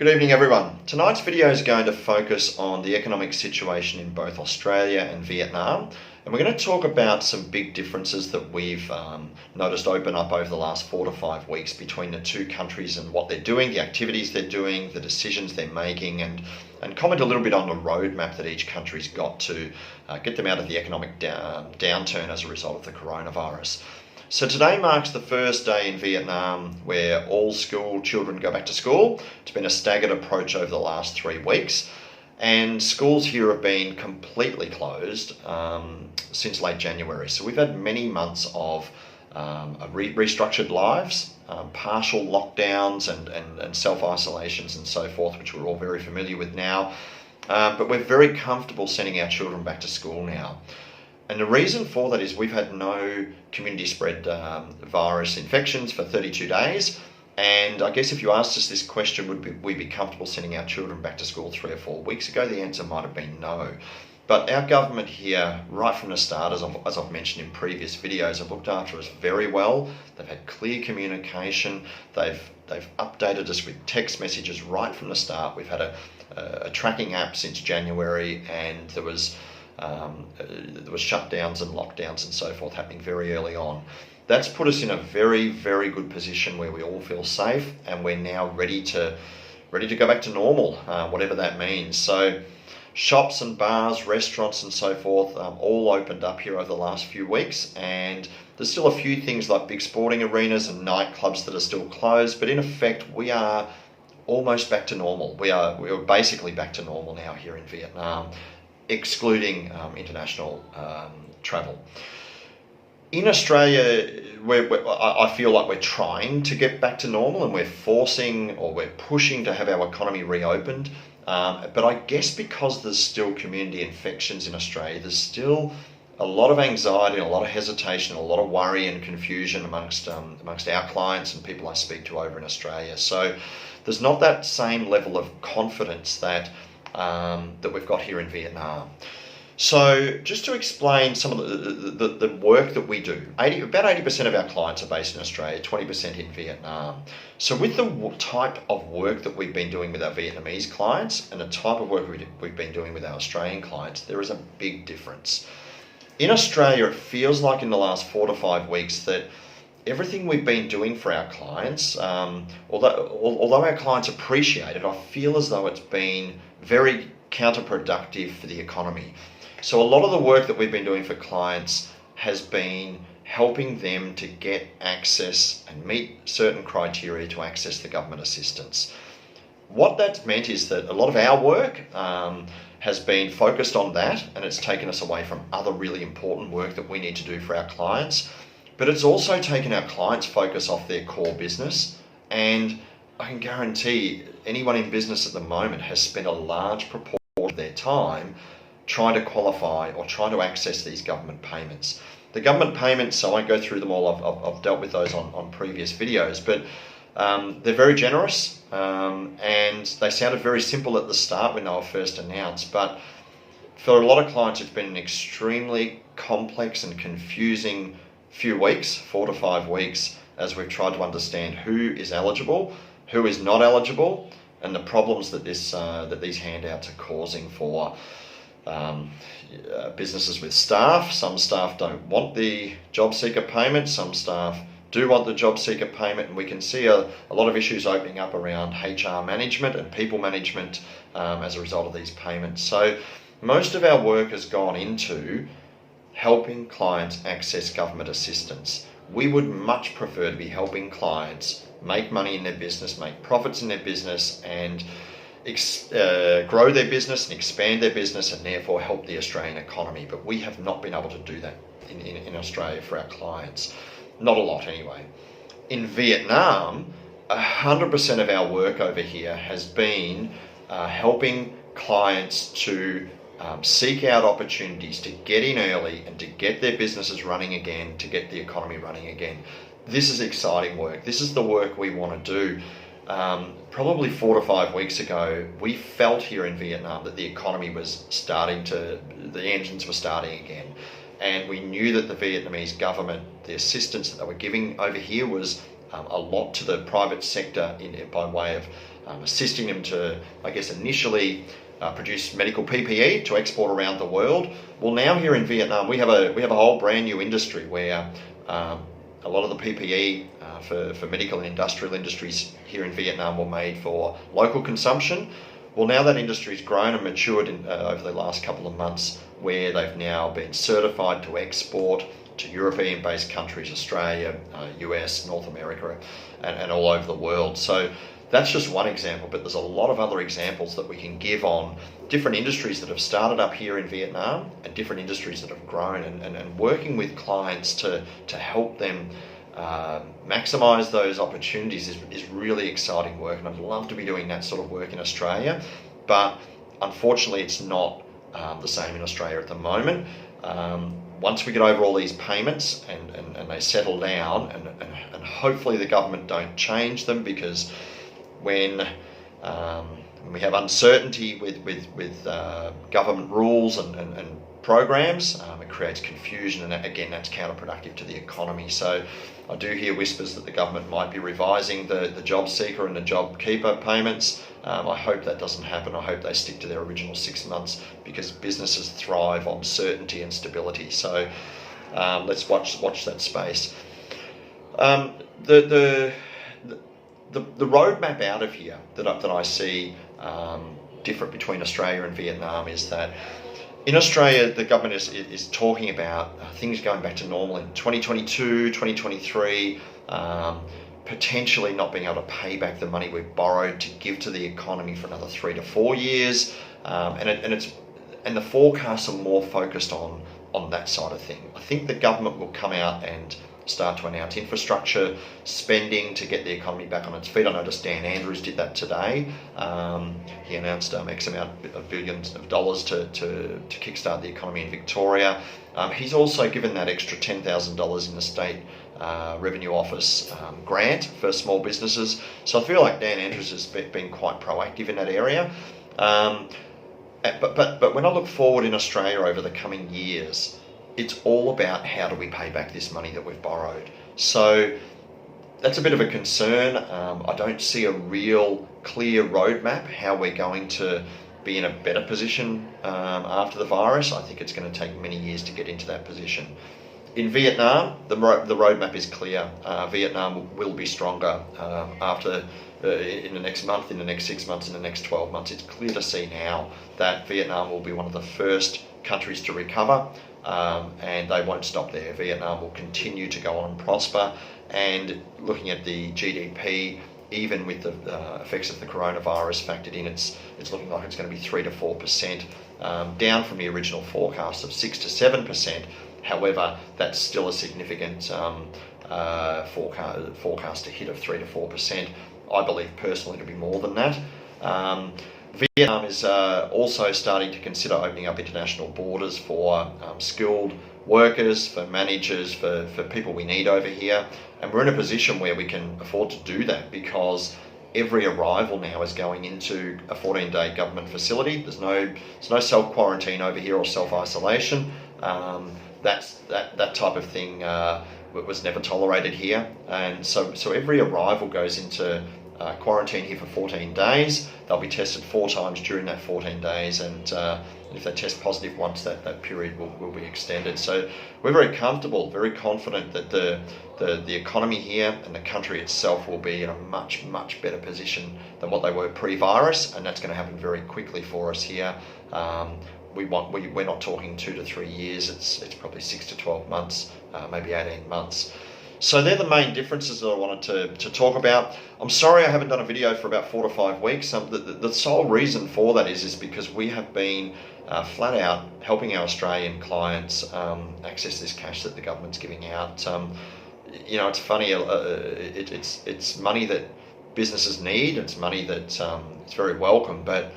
Good evening everyone. Tonight's video is going to focus on the economic situation in both Australia and Vietnam, and we're going to talk about some big differences that we've noticed open up over the last 4 to 5 weeks between the two countries and what they're doing, the activities they're doing, the decisions they're making, and comment a little bit on the roadmap that each country's got to get them out of the economic downturn as a result of the coronavirus. So today marks the first day in Vietnam where all school children go back to school. It's been a staggered approach over the last 3 weeks, and schools here have been completely closed since late January. So we've had many months of restructured lives, partial lockdowns and self-isolations and so forth, which we're all very familiar with now. But we're very comfortable sending our children back to school now. And the reason for that is we've had no community spread virus infections for 32 days. And I guess if you asked us this question, would we be comfortable sending our children back to school 3 or 4 weeks ago, the answer might have been no. But our government here, right from the start, as I've mentioned in previous videos, have looked after us very well. They've had clear communication. They've updated us with text messages right from the start. We've had a tracking app since January, and there was shutdowns and lockdowns and so forth happening very early on. That's put us in a very, very good position where we all feel safe, and we're now ready to go back to normal, whatever that means. So shops and bars, restaurants and so forth all opened up here over the last few weeks, and there's still a few things like big sporting arenas and nightclubs that are still closed, but in effect we are almost back to normal. We are basically back to normal now here in Vietnam, excluding international travel. In Australia, I feel like we're trying to get back to normal, and we're pushing to have our economy reopened. But I guess because there's still community infections in Australia, there's still a lot of anxiety, a lot of hesitation, a lot of worry and confusion amongst our clients and people I speak to over in Australia. So there's not that same level of confidence that we've got here in Vietnam. So just to explain some of the work that we do, about 80% of our clients are based in Australia, 20% in Vietnam. So with the type of work that we've been doing with our Vietnamese clients and the type of work we've been doing with our Australian clients, there is a big difference. In Australia, it feels like in the last 4 to 5 weeks that everything we've been doing for our clients, although our clients appreciate it, I feel as though it's been very counterproductive for the economy. So a lot of the work that we've been doing for clients has been helping them to get access and meet certain criteria to access the government assistance. What that's meant is that a lot of our work has been focused on that, and it's taken us away from other really important work that we need to do for our clients. But it's also taken our clients' focus off their core business, and I can guarantee anyone in business at the moment has spent a large proportion of their time trying to qualify or trying to access these government payments. The government payments, I won't go through them all, I've dealt with those on previous videos, but they're very generous, and they sounded very simple at the start when they were first announced, but for a lot of clients it's been an extremely complex and confusing few weeks, 4 to 5 weeks, as we've tried to understand who is eligible, who is not eligible, and the problems that these handouts are causing for businesses with staff. Some staff don't want the job seeker payment, some staff do want the job seeker payment, and we can see a lot of issues opening up around HR management and people management as a result of these payments. So most of our work has gone into helping clients access government assistance. We would much prefer to be helping clients make money in their business, make profits in their business, and grow their business and expand their business, and therefore help the Australian economy. But we have not been able to do that in Australia for our clients. Not a lot anyway. In Vietnam, 100% of our work over here has been helping clients to seek out opportunities to get in early and to get their businesses running again, to get the economy running again. This is exciting work. This is the work we want to do. Probably 4 to 5 weeks ago, we felt here in Vietnam that the economy was the engines were starting again. And we knew that the Vietnamese government, the assistance that they were giving over here was a lot to the private sector by way of assisting them to, I guess, initially produce medical PPE to export around the world. Well, now here in Vietnam, we have a whole brand new industry where a lot of the PPE for medical and industrial industries here in Vietnam were made for local consumption. Well, now that industry's grown and matured over the last couple of months, where they've now been certified to export to European-based countries, Australia, US, North America, and all over the world. So that's just one example, but there's a lot of other examples that we can give on different industries that have started up here in Vietnam and different industries that have grown, and working with clients to help them maximise those opportunities is really exciting work, and I'd love to be doing that sort of work in Australia, but unfortunately it's not the same in Australia at the moment. Once we get over all these payments and they settle down, and hopefully the government don't change them, because when we have uncertainty with government rules and programs, it creates confusion, and again, that's counterproductive to the economy. So I do hear whispers that the government might be revising the job seeker and the job keeper payments. I hope that doesn't happen. I hope they stick to their original 6 months, because businesses thrive on certainty and stability. So let's watch that space. The roadmap out of here that I see different between Australia and Vietnam is that in Australia, the government is talking about things going back to normal in 2022, 2023, potentially not being able to pay back the money we've borrowed to give to the economy for another 3 to 4 years, and the forecasts are more focused on that side of thing. I think the government will come out and start to announce infrastructure spending to get the economy back on its feet. I noticed Dan Andrews did that today. He announced X amount of billions of dollars to kickstart the economy in Victoria. He's also given that extra $10,000 in the state Revenue Office grant for small businesses. So I feel like Dan Andrews has been quite proactive in that area. But when I look forward in Australia over the coming years, it's all about how do we pay back this money that we've borrowed. So that's a bit of a concern. I don't see a real clear roadmap how we're going to be in a better position after the virus. I think it's going to take many years to get into that position. In Vietnam, the roadmap is clear. Vietnam will be stronger after in the next month, in the next 6 months, in the next 12 months. It's clear to see now that Vietnam will be one of the first countries to recover, and they won't stop there. Vietnam will continue to go on and prosper, and looking at the GDP, even with the effects of the coronavirus factored in, it's looking like it's going to be 3 to 4%, down from the original forecast of 6 to 7%. However, that's still a significant forecast to hit of 3 to 4%. I believe personally to be more than that. Vietnam is also starting to consider opening up international borders for skilled workers, for managers, for people we need over here. And we're in a position where we can afford to do that, because every arrival now is going into a 14-day government facility. There's no self-quarantine over here or self-isolation. That type of thing was never tolerated here. And so every arrival goes into quarantine here for 14 days. They'll be tested 4 times during that 14 days, and if they test positive once, that period will be extended. So we're very comfortable, very confident that the economy here and the country itself will be in a much, much better position than what they were pre-virus, and that's going to happen very quickly for us here. We're not talking 2 to 3 years, it's probably 6 to 12 months, maybe 18 months. So they're the main differences that I wanted to talk about. I'm sorry I haven't done a video for about 4 to 5 weeks. The sole reason for that is because we have been flat out helping our Australian clients access this cash that the government's giving out. It's funny, it's money that businesses need, it's money that it's very welcome, but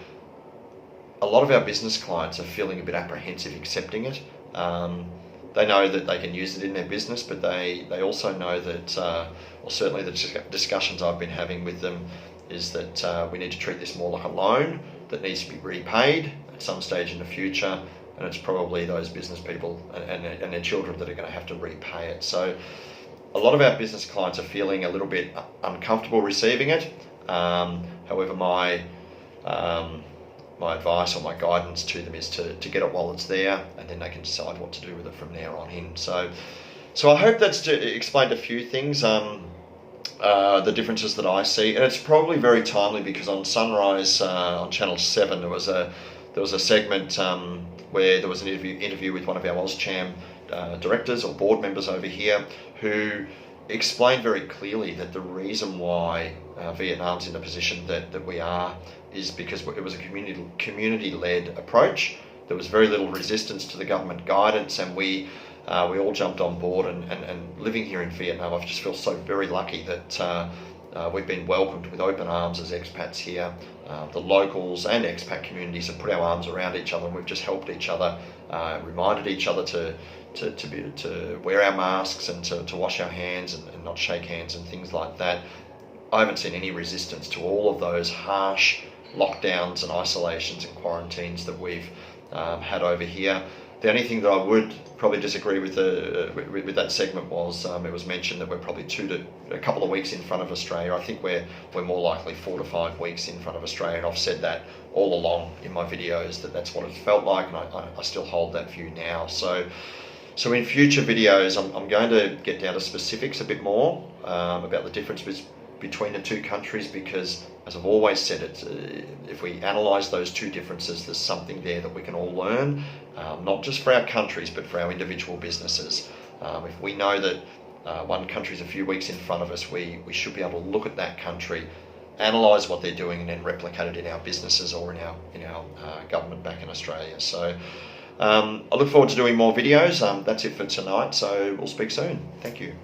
a lot of our business clients are feeling a bit apprehensive accepting it. They know that they can use it in their business, but they also know that, or certainly the discussions I've been having with them, is that we need to treat this more like a loan that needs to be repaid at some stage in the future, and it's probably those business people and their children that are going to have to repay it. So a lot of our business clients are feeling a little bit uncomfortable receiving it. However, my advice or my guidance to them is to get it while it's there, and then they can decide what to do with it from there on in. So I hope that's explained a few things, the differences that I see, and it's probably very timely because on Sunrise on Channel 7 there was a segment where there was an interview with one of our AusCham directors or board members over here who explained very clearly that the reason why Vietnam's in the position that we are is because it was a community-led approach. There was very little resistance to the government guidance, and we all jumped on board. And living here in Vietnam, I just feel so very lucky that we've been welcomed with open arms as expats here. The locals and expat communities have put our arms around each other, and we've just helped each other, reminded each other to wear our masks and to wash our hands and not shake hands and things like that. I haven't seen any resistance to all of those harsh lockdowns and isolations and quarantines that we've had over here. The only thing that I would probably disagree with that segment was it was mentioned that we're probably a couple of weeks in front of Australia. I think we're more likely 4 to 5 weeks in front of Australia, and I've said that all along in my videos that's what it felt like, and I still hold that view now. So in future videos, I'm going to get down to specifics a bit more about the difference between the two countries, because as I've always said, if we analyse those two differences, there's something there that we can all learn, not just for our countries but for our individual businesses. If we know that one country's a few weeks in front of us, we should be able to look at that country, analyse what they're doing, and then replicate it in our businesses or in our government back in Australia. So I look forward to doing more videos. That's it for tonight, so we'll speak soon. Thank you.